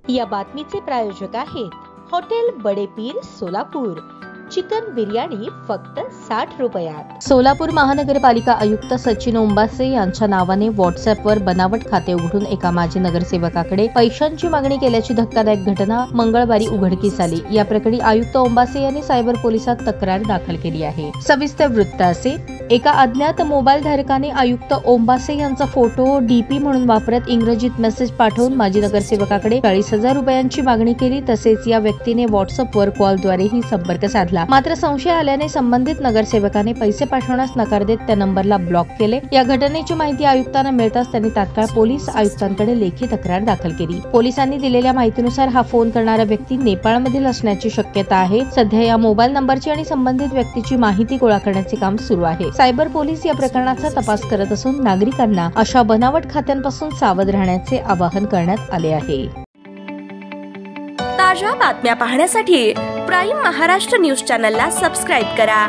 या बातमीचे प्रायोजक आहेत हॉटेल बडे पीर सोलापूर। चिकन बिर्याणी फक्त 60 रुपयात। सोलापूर महानगरपालिका आयुक्त सचिन ओंबासे यांच्या नावाने व्हॉट्सअॅपवर बनावट खाते उघडून एका माजी नगरसेवकाकडे पैशांची मागणी केल्याची धक्कादायक घटना मंगळवारी उघडकीस आली। या प्रकरणी आयुक्त ओंबासे यांनी सायबर पोलिसात तक्रार दाखल केली आहे। सविस्तर वृत्त असे, एका अज्ञात मोबाईल धारकाने आयुक्त ओंबासे यांचा फोटो डीपी म्हणून वापरत इंग्रजीत मेसेज पाठवून माजी नगरसेवकाकडे 40,000 रुपयांची मागणी केली। तसेच या व्यक्तीने व्हॉट्सअॅपवर कॉलद्वारेही संपर्क साधला। मात्र संशय आल्याने संबंधित नगरसेवकाने पैसे पाठवण्यास नकार देत त्या नंबरला ब्लॉक केले। या घटनेची माहिती आयुक्तांना मिळताच त्यांनी तात्काळ पोलीस आयुक्तांकडे लेखी तक्रार दाखल केली। पोलिसांनी दिलेल्या माहितीनुसार हा फोन करणारा व्यक्ती नेपाळमधील असण्याची शक्यता आहे। सध्या या मोबाईल नंबरची आणि संबंधित व्यक्तीची माहिती गोळा करण्याचे काम सुरू आहे। सायबर पोलीस या प्रकरणाचा तपास करत असून नागरिकांना अशा बनावट खात्यांपासून सावध राहण्याचे आवाहन करण्यात आले आहे। ताज्या बातम्या पाहण्यासाठी प्राईम महाराष्ट्र न्यूज चॅनलला सबस्क्राईब करा।